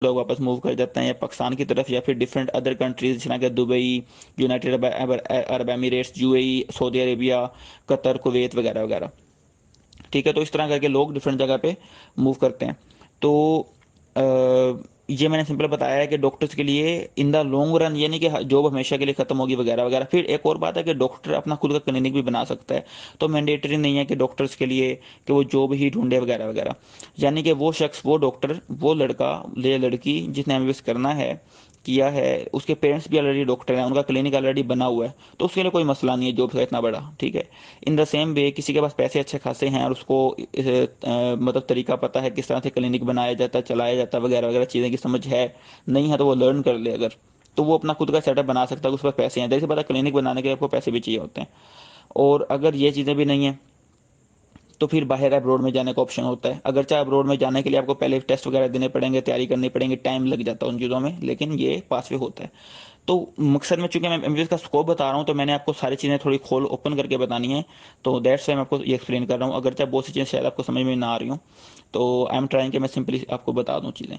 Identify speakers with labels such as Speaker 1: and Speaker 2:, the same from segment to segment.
Speaker 1: لوگ واپس موو کر جاتے ہیں یا پاکستان کی طرف یا پھر ڈفرینٹ ادر کنٹریز جس کہ Dubai, United Arab Emirates, U A E, Saudi Arabia, Qatar, Kuwait وغیرہ وغیرہ. ٹھیک ہے، تو اس طرح کر کے لوگ ڈفرینٹ جگہ پہ موو کرتے ہیں. تو یہ میں نے سمپل بتایا ہے کہ ڈاکٹرز کے لیے ان دا لانگ رن یہ نہیں کہ جاب ہمیشہ کے لیے ختم ہوگی وغیرہ وغیرہ. پھر ایک اور بات ہے کہ ڈاکٹر اپنا خود کا کلینک بھی بنا سکتا ہے، تو مینڈیٹری نہیں ہے کہ ڈاکٹرز کے لیے کہ وہ جاب ہی ڈھونڈے وغیرہ وغیرہ. یعنی کہ وہ شخص، وہ ڈاکٹر، وہ لڑکا یا لڑکی جس نے ایم بی بی ایس کرنا ہے، کیا ہے، اس کے پیرنٹس بھی آلریڈی ڈاکٹر ہیں، ان کا کلینک آلریڈی بنا ہوا ہے، تو اس کے لیے کوئی مسئلہ نہیں ہے جاب کا اتنا بڑا. ٹھیک ہے. ان دا سیم وے کسی کے پاس پیسے اچھے خاصے ہیں اور اس کو مطلب طریقہ پتہ ہے کس طرح سے کلینک بنایا جاتا ہے، چلایا جاتا ہے وغیرہ وغیرہ چیزیں کی سمجھ ہے، نہیں ہے تو وہ لرن کر لے اگر، تو وہ اپنا خود کا سیٹ اپ بنا سکتا ہے. اس پاس پیسے ہیں، جیسے پتا کلینک بنانے کے لیے آپ کو پیسے بھی چاہیے ہوتے ہیں. اور اگر یہ چیزیں بھی نہیں ہیں تو پھر باہر ابروڈ میں جانے کا آپشن ہوتا ہے. اگرچہ ابروڈ میں جانے کے لیے آپ کو پہلے ٹیسٹ وغیرہ دینے پڑیں گے، تیاری کرنی پڑیں گے، ٹائم لگ جاتا ہے ان چیزوں میں، لیکن یہ پاس وے ہوتا ہے. تو مقصد میں چونکہ میں ایم بی ایس کا اسکوپ بتا رہا ہوں تو میں نے آپ کو ساری چیزیں تھوڑی کھول اوپن کر کے بتانی ہیں، تو دیٹس وائی میں آپ کو یہ ایکسپلین کر رہا ہوں. اگرچہ بہت سی چیزیں شاید آپ کو سمجھ میں نہ آ رہی ہوں، تو آئی ایم ٹرائنگ کہ میں سمپلی آپ کو بتا دوں چیزیں.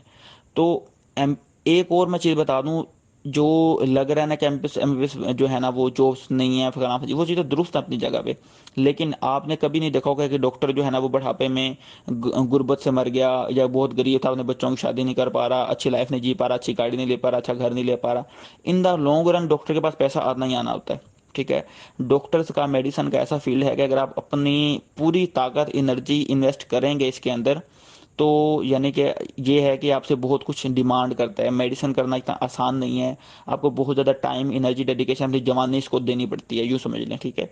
Speaker 1: تو ایک اور میں چیز بتا دوں، جو لگ رہا ہے نا کہ ایم بی ایس جو ہے نا وہ جابس نہیں ہے فلاں، وہ چیزیں درست ہے اپنی جگہ پہ، لیکن آپ نے کبھی نہیں دیکھا ہوگا کہ ڈاکٹر جو ہے نا وہ بڑھاپے میں غربت سے مر گیا یا بہت غریب تھا، اپنے بچوں کی شادی نہیں کر پا رہا، اچھی لائف نہیں جی پا رہا، اچھی گاڑی نہیں لے پا رہا، اچھا گھر نہیں لے پا رہا. ان دا لانگ رن ڈاکٹر کے پاس پیسہ آنا ہی آنا ہوتا ہے. ٹھیک ہے. ڈاکٹرس کا، میڈیسن کا ایسا فیلڈ ہے کہ اگر آپ اپنی پوری طاقت انرجی انویسٹ کریں گے اس کے اندر تو یعنی کہ یہ ہے کہ آپ سے بہت کچھ ڈیمانڈ کرتا ہے. میڈیسن کرنا اتنا آسان نہیں ہے، آپ کو بہت زیادہ ٹائم، انرجی، ڈیڈیکیشن اپنی جوانی اس کو دینی پڑتی ہے، یوں سمجھ لیں. ٹھیک ہے.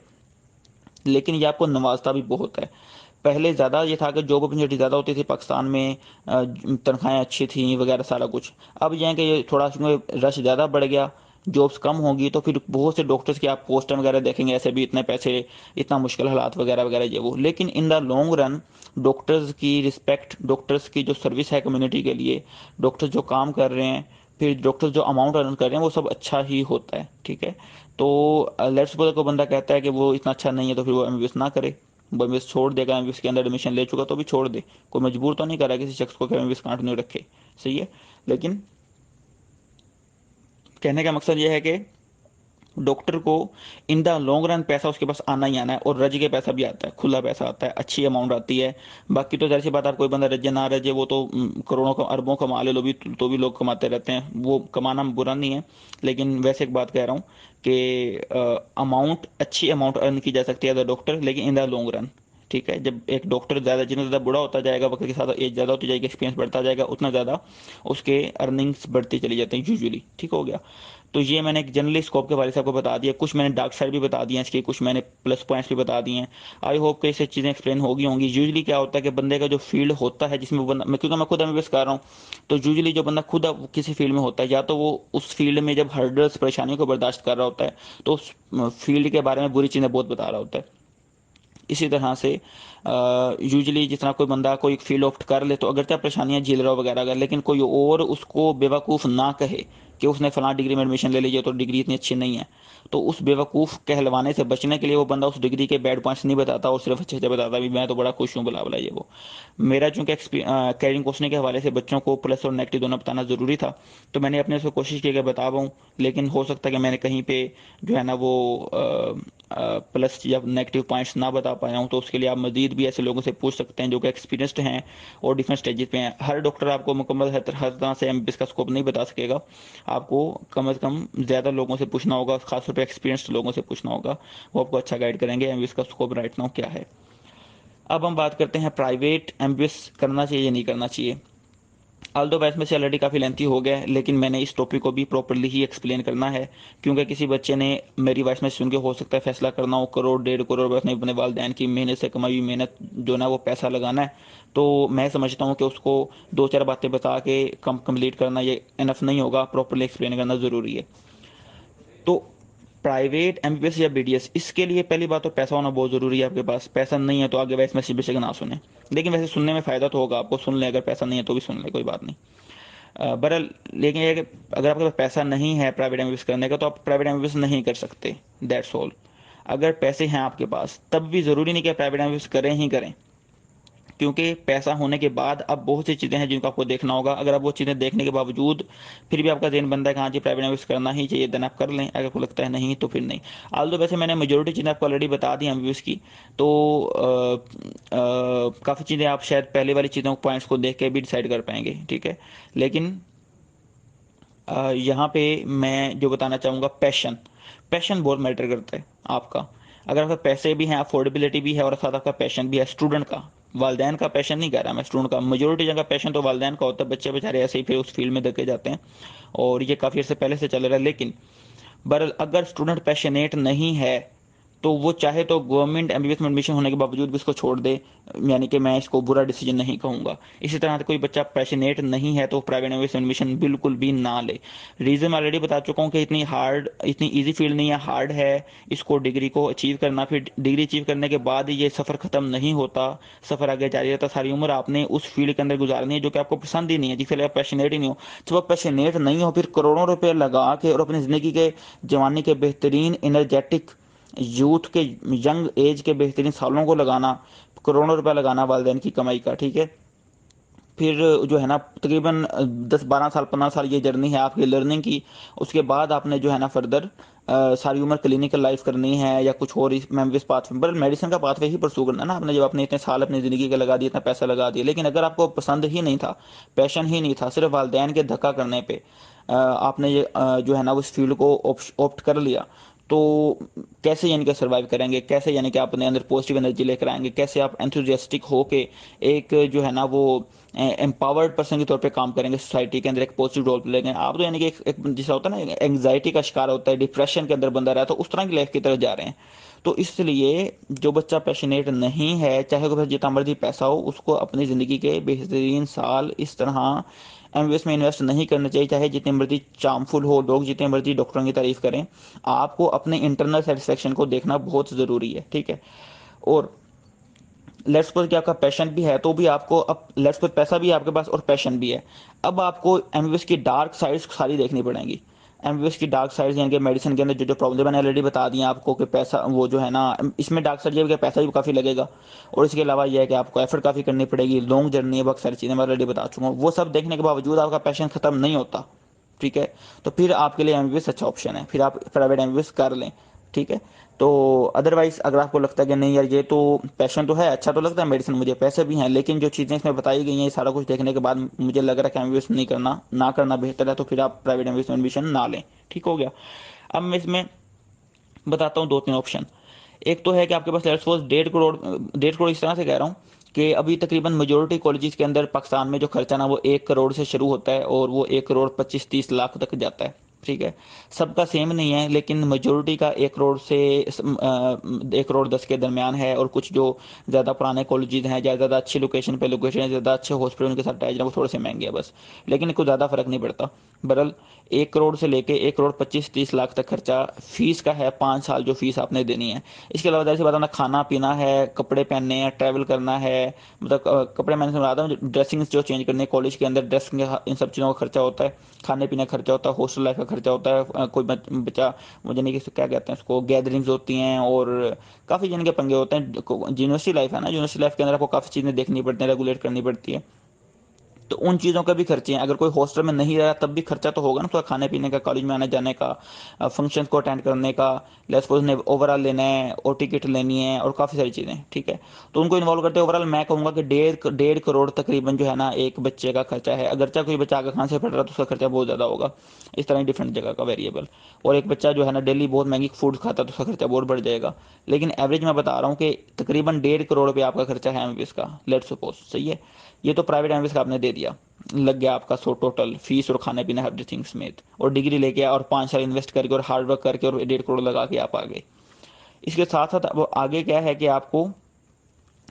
Speaker 1: لیکن یہ آپ کو نوازتا بھی بہت ہے. پہلے زیادہ یہ تھا کہ جاب اپرچونیٹی زیادہ ہوتی تھی پاکستان میں، تنخواہیں اچھی تھیں وغیرہ سارا کچھ. اب یہ ہے کہ یہ تھوڑا سا رش زیادہ بڑھ گیا، جابس کم ہوں گی، تو پھر بہت سے ڈاکٹرس کی آپ پوسٹر وغیرہ دیکھیں گے ایسے بھی اتنے پیسے، اتنا مشکل حالات وغیرہ وغیرہ یہ وہ. لیکن ان دا لانگ رن ڈاکٹرز کی رسپیکٹ، ڈاکٹرز کی جو سروس ہے کمیونٹی کے لیے، ڈاکٹرز جو کام کر رہے ہیں، پھر ڈاکٹرز جو اماؤنٹ ارن کر رہے ہیں، وہ سب اچھا ہی ہوتا ہے. ٹھیک ہے. تو لیٹس سپوز کوئی بندہ کہتا ہے کہ وہ اتنا اچھا نہیں ہے تو پھر وہ ایم بی ایس نہ کرے، وہ ایم بی ایس چھوڑ دے گا. ایم بی ایس کے اندر ایڈمیشن لے چکا تو بھی چھوڑ دے، کوئی مجبور تو نہیں کر رہا ہے کسی شخص کو کہ ایم بی ایس کنٹینیو رکھے. صحیح ہے. لیکن کہنے کا مقصد یہ ہے کہ ڈاکٹر کو ان دا لانگ رن پیسہ اس کے پاس آنا ہی آنا ہے، اور رج کے پیسہ بھی آتا ہے، کھلا پیسہ آتا ہے، اچھی اماؤنٹ آتی ہے. باقی تو ظاہر سی بات ہے، کوئی بندہ رجے نہ رجے، وہ تو کروڑوں کا اربوں کما لے لو بھی تو بھی لوگ کماتے رہتے ہیں، وہ کمانا برا نہیں ہے. لیکن ویسے ایک بات کہہ رہا ہوں کہ اماؤنٹ، اچھی اماؤنٹ ارن کی جا سکتی ہے ایز اے ڈاکٹر، لیکن ان دا لانگ رن. ٹھیک ہے. جب ایک ڈاکٹر زیادہ جتنا زیادہ بڑا ہوتا جائے گا، وقت کے ساتھ ایج زیادہ ہوتی جائے گی، ایکسپیرینس بڑھتا جائے گا، اتنا زیادہ اس کے ارننگس بڑھتی چلی جاتی ہیں یوزلی. ٹھیک ہو گیا. تو یہ میں نے ایک جنرلی اسکوپ کے بارے سے آپ کو بتا دیا، کچھ میں نے ڈارک سائڈ بھی بتا دی ہیں اس کی، کچھ میں نے پلس پوائنٹس بھی بتا دیے ہیں. آئی ہوپ کہ اس سے چیزیں ایکسپلین ہوگی ہوں گی. یوزلی کیا ہوتا ہے کہ بندے کا جو فیلڈ ہوتا ہے جس میں وہ بندہ، کیونکہ میں خود ایم بی بی ایس کر رہا ہوں، تو یوزلی جو بندہ خود کسی فیلڈ میں ہوتا ہے، یا تو وہ اس فیلڈ میں جب ہرڈلس، پریشانیوں کو برداشت کر رہا ہوتا ہے تو اس فیلڈ کے بارے میں بری چیزیں بہت بتا رہا ہوتا ہے. اسی طرح سے یوزلی جس طرح کوئی بندہ کوئی فیلڈ آپٹ کر لے تو اگرچہ پریشانیاں جھیل رہا ہو وغیرہ اگر، لیکن کوئی اور اس کو بیوقوف نہ کہے کہ اس نے فلاں ڈگری میں ایڈمیشن لے لیجیے تو ڈگری اتنی اچھی نہیں ہے، تو اس بیوقوف کہلوانے سے بچنے کے لیے وہ بندہ اس ڈگری کے بیڈ پوائنٹس نہیں بتاتا اور صرف اچھے سے بتاتا بھی میں تو بڑا خوش ہوں بلا بلا یہ وہ. میرا چونکہ کیرنگ کوشچن کے حوالے سے بچوں کو پلس اور نیگیٹو دونوں بتانا ضروری تھا، تو میں نے اپنے سے کوشش کی کہ بتا پاؤں. لیکن ہو سکتا ہے کہ میں نے کہیں پہ جو ہے نا وہ پلس یا نیگیٹو پوائنٹس نہ بتا پایا ہوں، تو اس کے لیے آپ مزید بھی ایسے لوگوں سے پوچھ سکتے ہیں جو کہ ایکسپیرینسڈ ہیں اور ڈفرینٹ اسٹیجز پہ ہیں. ہر ڈاکٹر آپ کو مکمل ہر طرح سے ایم بی بی ایس کا اسکوپ نہیں بتا سکے گا. آپ کو کم از کم زیادہ لوگوں سے پوچھنا ہوگا، خاص طور پہ ایکسپیرینسڈ لوگوں سے پوچھنا ہوگا، وہ آپ کو اچھا گائڈ کریں گے ایم بی بی ایس کا اسکوپ رائٹ ناؤ کیا ہے. اب ہم بات کرتے ہیں private M B B S کرنا چاہیے یا نہیں کرنا چاہیے. آلدو ویس میں سے آلریڈی کافی لینتھی ہو گیا ہے، لیکن میں نے اس ٹاپک کو بھی پراپرلی ہی ایکسپلین کرنا ہے، کیونکہ کسی بچے نے میری وائس میں سن کے ہو سکتا ہے فیصلہ کرنا ہو کروڑ 1.5 کروڑ اپنے والدین کی محنت سے کمائی ہوئی محنت جو نا وہ پیسہ لگانا ہے. تو میں سمجھتا ہوں کہ اس کو دو چار باتیں بتا کے کمپلیٹ کرنا یہ انف نہیں ہوگا، پراپرلی ایکسپلین کرنا ضروری ہے. تو private M B B S یا بی ڈی ایس، اس کے لیے پہلی بات تو پیسہ ہونا بہت ضروری ہے. آپ کے پاس پیسہ نہیں ہے تو آگے ویس میں بے شک نہ سنیں، لیکن ویسے سننے میں فائدہ تو ہوگا آپ کو، سن لیں، اگر پیسہ نہیں ہے تو بھی سن لیں، کوئی بات نہیں. برحال لیکن یہ کہ اگر آپ کے پاس پیسہ نہیں ہے private M B B S کرنے کا تو آپ private M B B S نہیں کر سکتے. That's all. اگر پیسے ہیں آپ کے پاس تب بھی ضروری نہیں کہ private M B B S کریں ہی کریں. کیونکہ پیسہ ہونے کے بعد اب بہت سی چیزیں ہیں جن کو آپ کو دیکھنا ہوگا. اگر آپ وہ چیزیں دیکھنے کے باوجود پھر بھی آپ کا ذہن بنتا ہے کہ ہاں جی پرائیویٹ انویسٹ کرنا ہی چاہیے، دین آپ کر لیں. اگر کو لگتا ہے نہیں تو پھر نہیں. آلدو ویسے میں نے میجورٹی چیزیں آپ کو آلریڈی بتا دی ایم بی ایس کی، تو کافی چیزیں آپ شاید پہلے والی چیزوں پوائنٹس کو دیکھ کے بھی ڈیسائیڈ کر پائیں گے، ٹھیک ہے. لیکن یہاں پہ میں جو بتانا چاہوں گا، پیشن بہت میٹر کرتا ہے آپ کا. اگر آپ کے پیسے بھی ہیں، افورڈیبلٹی بھی ہے، اور ساتھ آپ کا پیشن بھی ہے اسٹوڈنٹ کا، والدین کا پیشن نہیں کہہ رہا میں، اسٹوڈنٹ کا. میجورٹی جگہ پیشن تو والدین کا ہوتا ہے، بچے بیچارے ایسے ہی پھر اس فیلڈ میں دھکے جاتے ہیں، اور یہ کافی عرصے پہلے سے چل رہا ہے. لیکن بہرحال اگر اسٹوڈنٹ پیشنیٹ نہیں ہے تو وہ چاہے تو government M B B S میں ایڈمیشن ہونے کے باوجود بھی اس کو چھوڑ دے، یعنی کہ میں اس کو برا ڈیسیجن نہیں کہوں گا. اسی طرح کوئی بچہ پیشنیٹ نہیں ہے تو private M B B S میں ایڈمیشن بالکل بھی نہ لے. ریزن میں آلریڈی بتا چکا ہوں کہ اتنی ایزی فیلڈ نہیں ہے، ہارڈ ہے اس کو ڈگری کو اچیو کرنا. پھر ڈگری اچیو کرنے کے بعد یہ سفر ختم نہیں ہوتا، سفر آگے جاری رہتا. ساری عمر آپ نے اس فیلڈ کے اندر گزارنی ہے جو کہ آپ کو پسند ہی نہیں ہے، جس کے لیے آپ پیشنیٹ ہی نہیں ہو. جب آپ پیشنیٹ نہیں ہو پھر کروڑوں روپے لگا کے اور اپنی زندگی کے جوانی کے بہترین انرجیٹک یوتھ کے ینگ ایج کے بہترین سالوں کو لگانا، کروڑوں روپے لگانا والدین کی کمائی کا، ٹھیک ہے. پھر جو ہے نا تقریباً 10-12 سال 15 سال یہ جرنی ہے آپ کی لرننگ کی. اس کے بعد آپ نے جو ہے نا فردر ساری عمر کلینکل لائف کرنی ہے یا کچھ اور اس پاتھ پر میڈیسن کا پاتھ وے ہی پرسو کرنا ہے نا آپ نے. جب آپ نے اتنے سال اپنی زندگی کے لگا دیے، اتنا پیسہ لگا دیا، لیکن اگر آپ کو پسند ہی نہیں تھا، پیشن ہی نہیں تھا، صرف والدین کے دھکا کرنے پہ آپ نے جو ہے نا اس فیلڈ کو آپٹ کر لیا، تو کیسے یعنی کہ سروائیو کریں گے؟ کیسے یعنی کہ آپ اپنے اندر پازیٹیو انرجی لے کر آئیں گے؟ کیسے آپ انتھوزیاسٹک ہو کے ایک جو ہے نا وہ امپاورڈ پرسن کے طور پہ کام کریں گے، سوسائٹی کے اندر ایک پازیٹیو رول پلے کریں گے؟ آپ تو یعنی کہ ایک جیسا ہوتا ہے نا اینگزائٹی کا شکار ہوتا ہے، ڈپریشن کے اندر بندہ رہا ہے، تو اس طرح کی لائف کی طرف جا رہے ہیں. تو اس لیے جو بچہ پیشنیٹ نہیں ہے، چاہے وہ جتنا مرضی پیسہ ہو، اس کو اپنی زندگی کے بہترین سال اس طرح ایم بی ایس میں انویسٹ نہیں کرنا چاہیے. چاہے جتنے مرضی چارمفل ہو لوگ، جتنے مرضی ڈاکٹروں کی تعریف کریں، آپ کو اپنے انٹرنل سیٹسفیکشن کو دیکھنا بہت ضروری ہے، ٹھیک ہے. اور لیٹس سپوز کہ آپ کا پیشن بھی ہے تو بھی آپ کو اب لیٹس سپوز پیسہ بھی ہے آپ کے پاس اور پیشن بھی ہے، اب آپ کو ایم بی بی ایس کی ڈارک سائڈس ساری دیکھنی پڑیں گی. ایم بی بی ایس کی ڈارک سائڈس یعنی کہ میڈیسن کے اندر جو پرابلم میں نے آلریڈی بتا دی ہیں آپ کو کہ پیسہ وہ جو ہے نا اس میں ڈارک سائڈ یہ ہے کہ پیسہ بھی کافی لگے گا، اور اس کے علاوہ یہ ہے کہ آپ کو ایفرٹ کافی کرنی پڑے گی، لانگ جرنی ہے، بہت ساری چیزیں میں آلریڈی بتا چکا ہوں. وہ سب دیکھنے کے باوجود آپ کا پیشن ختم نہیں ہوتا، ٹھیک ہے، تو پھر آپ کے لیے ایم بی بی ایس اچھا آپشن ہے، پھر آپ private M B B S کر لیں، ٹھیک ہے. تو ادروائز اگر آپ کو لگتا ہے کہ نہیں یار یہ تو پیشن تو ہے، اچھا تو لگتا ہے میڈیسن، مجھے پیسے بھی ہیں، لیکن جو چیزیں اس میں بتائی گئی ہیں یہ سارا کچھ دیکھنے کے بعد مجھے لگ رہا ہے کہ ایم بی بی ایس نہیں کرنا، نہ کرنا بہتر ہے، تو پھر آپ private M B B S میں ایڈمیشن نہ لیں، ٹھیک ہو گیا. اب میں اس میں بتاتا ہوں 2-3 آپشن. ایک تو ہے کہ آپ کے پاس لیٹس سپوز 1.5 کروڑ اس طرح سے کہہ رہا ہوں کہ ابھی تقریباً میجورٹی کالجز کے اندر پاکستان میں جو خرچہ نا وہ 1 کروڑ سے شروع ہوتا ہے اور وہ 1 کروڑ 25-30 لاکھ تک جاتا ہے، ٹھیک ہے. سب کا سیم نہیں ہے، لیکن میجورٹی کا 1 کروڑ سے 1 کروڑ 10 کے درمیان ہے، اور کچھ جو زیادہ پرانے کالجز ہیں یا زیادہ اچھی لوکیشن پہ لوکیشن ہے، زیادہ اچھے ہاسپٹل کے ساتھ اٹیچ ہیں، وہ تھوڑے سے مہنگے ہیں بس، لیکن کوئی زیادہ فرق نہیں پڑتا. برل 1 کروڑ سے لے کے 1 کروڑ 25-30 لاکھ تک خرچہ فیس کا ہے، 5 سال جو فیس آپ نے دینی ہے. اس کے علاوہ جیسے بات نا کھانا پینا ہے، کپڑے پہننے ہیں، ٹریول کرنا ہے، مطلب کپڑے میں نے سنا تھا ڈریسنگ جو چینج کرنے کالج کے اندر ڈریسنگ، ان سب چیزوں کا خرچہ ہوتا ہے. کھانے پینے کا خرچہ ہوتا ہے، ہاسٹل لائف کا خرچہ ہوتا ہے، کوئی بچہ مجھے نہیں کیا کہتے ہیں اس کو، گیدرنگز ہوتی ہیں، اور کافی جن کے پنگے ہوتے ہیں. یونیورسٹی لائف ہے نا، یونیورسٹی لائف کے اندر آپ کو کافی چیزیں دیکھنی پڑتی ہیں، ریگولیٹ کرنی پڑتی ہے، تو ان چیزوں کا بھی خرچے ہیں. اگر کوئی ہاسٹل میں نہیں رہا تب بھی خرچہ تو ہوگا نا، تھوڑا کھانے پینے کا، کالج میں آنے جانے کا، فنکشنز کو اٹینڈ کرنے کا، لیٹس سپوز اوور آل لینا ہے، او ٹکٹ لینی ہے، اور کافی ساری چیزیں، ٹھیک ہے. تو ان کو انوالو کرتے اوور آل میں کہوں گا کہ 1.5 کروڑ تقریباً جو ہے نا ایک بچے کا خرچہ ہے. اگرچہ کوئی بچہ آگے خان سے پڑھ رہا تو اس کا خرچہ بہت زیادہ ہوگا، اس طرح ڈفرینٹ جگہ کا ویریبل. اور ایک بچہ جو ہے نا ڈیلی بہت مہنگی فوڈ کھاتا ہے تو اس کا خرچہ بہت بڑھ جائے گا. لیکن ایوریج میں بتا رہا ہوں کہ تقریباً 1.5 کروڑ پہ آپ کا خرچہ ہے ایم بی بی ایس کا، لیٹ سپوز، صحیح ہے. یہ تو private M B B S کا آپ نے دے دیا، لگ گیا آپ کا سو ٹوٹل فیس اور کھانے پینے ایوری تھنگ سمیت، اور ڈگری لے کے اور 5 سال انویسٹ کر کے اور ہارڈ ورک کر کے اور 1.5 کروڑ لگا کے آپ آگے. اس کے ساتھ ساتھ اب آگے کیا ہے کہ آپ کو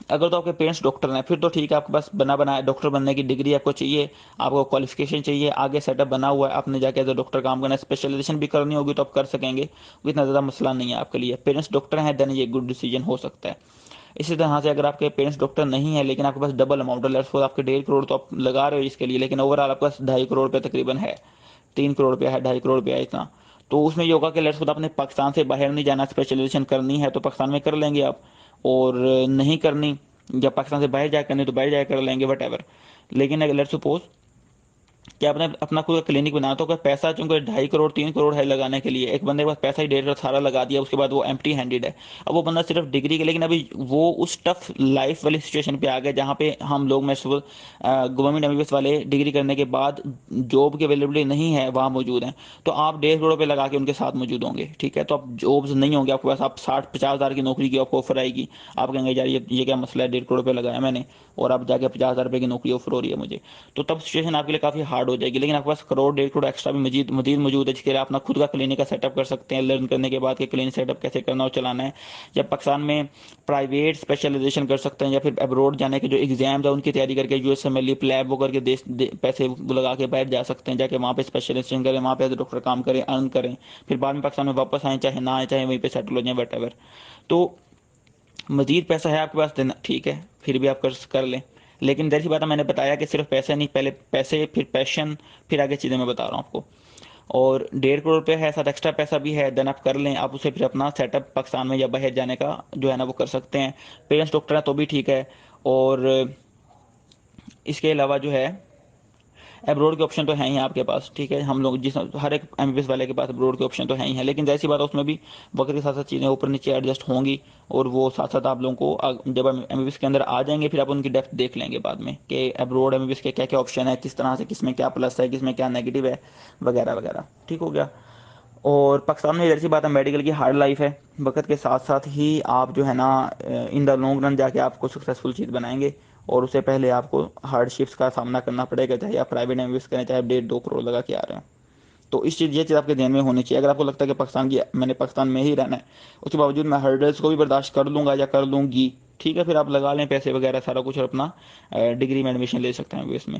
Speaker 1: اگر تو آپ کے پیرنٹس ڈاکٹر ہیں پھر تو ٹھیک ہے، آپ کے پاس بنا ڈاکٹر بننے کی ڈگری آپ کو چاہیے، آپ کو کوالیفیکیشن چاہیے، آگے سیٹ اپ بنا ہوا ہے، آپ نے جا کے ایز اے ڈاکٹر کام کرنا ہے، اسپیشلائزیشن بھی کرنی ہوگی تو آپ کر سکیں گے، اتنا زیادہ مسئلہ نہیں ہے آپ کے لیے. پیرنٹس ڈاکٹر ہیں دین یہ گڈ ڈیسیجن ہو سکتا ہے. اسی طرح سے اگر آپ کے پیرنٹس ڈاکٹر نہیں ہے لیکن آپ کے پاس ڈبل اماؤنٹ ہے، لیٹس سپوز آپ کے 1.5 کروڑ تو آپ لگا رہے ہو اس کے لیے، لیکن اوور آل آپ کے پاس 2.5 کروڑ پہ تقریباً ہے، 3 کروڑ پہ ہے، 2.5 کروڑ پہ ہے اتنا. تو اس میں یہ ہوگا کہ لیٹس سپوز آپ نے پاکستان سے باہر نہیں جانا، اسپیشلائزیشن کرنی ہے تو پاکستان میں کر لیں گے آپ، اور نہیں کرنی یا پاکستان سے باہر جا کرنے تو باہر جا کر لیں گے وٹ ایور. لیکن اگر لیٹس سپوز کہ آپ نے اپنا خود کا کلینک بنا تو اگر پیسہ چونکہ 2.5 کروڑ 3 کروڑ ہے لگانے کے لیے، ایک بندے کے پاس پیسہ ہی 1.5 کروڑ سارا لگا دیا، اس کے بعد وہ ایمپٹی ہینڈیڈ ہے. اب وہ بندہ صرف ڈگری کے، لیکن ابھی وہ اس ٹف لائف والی سچویشن پہ آ گیا جہاں پہ ہم لوگ government M B B S والے ڈگری کرنے کے بعد جاب کی اویلیبلٹی نہیں ہے وہاں موجود ہیں، تو آپ 1.5 کروڑ پہ لگا کے ان کے ساتھ موجود ہوں گے. ٹھیک ہے، تو اب جابز نہیں ہوں گے آپ کے پاس، آپ 60-50 ہزار کی نوکری کی آپ کو آفر آئے گی، آپ کہیں گے یار یہ کیا مسئلہ ہے، 1.5 کروڑ پہ لگایا میں نے اور اب جا کے 50 ہزار روپے کی نوکری آفر ہو رہی ہے مجھے. تو تب سچویشن آپ کے لیے کافی ہارڈ ہو جائے گی. لیکن آپ کے پاس کروڑ 1.5 کروڑ ایکسٹرا بھی مزید موجود ہے، جس کے لیے اپنا خود کا کلینک کا سیٹ اپ کر سکتے ہیں لرن کرنے کے بعد کہ کلینک سیٹ اپ کیسے کرنا اور چلانا ہے. یا پاکستان میں پرائیویٹ اسپیشلائزیشن کر سکتے ہیں، یا پھر ابروڈ جانے کے جو ایگزامز ہیں ان کی تیاری کر کے USMLE پلیب وہ کر کے پیسے لگا کے باہر جا سکتے ہیں، جا کے وہاں پہ اسپیشلائزیشن کریں، وہاں پہ ڈاکٹر کام کریں، ارن کریں، پھر بعد میں پاکستان میں واپس آئیں، چاہے نہ آئیں، چاہے وہیں پہ سیٹل ہو جائیں وٹ ایور. تو مزید پیسہ ہے آپ کے پاس دینا ٹھیک ہے، پھر بھی آپ کر لیں. لیکن ظاہر سی بات ہے میں نے بتایا کہ صرف پیسے نہیں، پہلے پیسے پھر پیشن پھر آگے چیزیں میں بتا رہا ہوں آپ کو. اور 1.5 کروڑ روپے ہے، ساتھ ایکسٹرا پیسہ بھی ہے، دین آپ کر لیں، آپ اسے پھر اپنا سیٹ اپ پاکستان میں یا باہر جانے کا جو ہے نا وہ کر سکتے ہیں. پیرنٹس ڈاکٹر ہیں تو بھی ٹھیک ہے. اور اس کے علاوہ جو ہے ابروڈ کے آپشن تو ہیں ہی آپ کے پاس. ٹھیک ہے، ہم لوگ ہر ایک ایم بی بی ایس والے کے پاس ابروڈ کے آپشن تو ہیں ہی ہیں، لیکن ظاہر سی بات ہے اس میں بھی وقت کے ساتھ ساتھ چیزیں اوپر نیچے ایڈجسٹ ہوں گی. اور وہ ساتھ ساتھ آپ لوگوں کو جب ایم بی بی ایس کے اندر آ جائیں گے پھر آپ ان کی ڈیپتھ دیکھ لیں گے بعد میں کہ abroad M B B S کے کیا کیا آپشن ہے، کس طرح سے کس میں کیا پلس ہے، کس میں کیا نیگیٹو ہے وغیرہ وغیرہ. ٹھیک ہو گیا. اور پاکستان میں ظاہر سی بات ہے میڈیکل کی ہارڈ لائف ہے، وقت کے ساتھ ساتھ ہی آپ جو ہے نا ان دا لانگ رن جا کے آپ کو سکسیزفل چیز بنائیں گے. اور اس سے پہلے آپ کو ہارڈ شپس کا سامنا کرنا پڑے گا، چاہے آپ پرائیویٹ انویسٹ کریں، چاہے آپ 1.5-2 کروڑ لگا کے آ رہے ہیں. تو یہ چیز آپ کے دھیان میں ہونی چاہیے. اگر آپ کو لگتا ہے کہ میں نے پاکستان میں ہی رہنا ہے، اس کے باوجود میں ہرڈلس کو بھی برداشت کر لوں گا یا کر لوں گی، ٹھیک ہے، پھر آپ لگا لیں پیسے وغیرہ سارا کچھ اور اپنا ڈگری میں ایڈمیشن لے سکتے ہیں اس میں.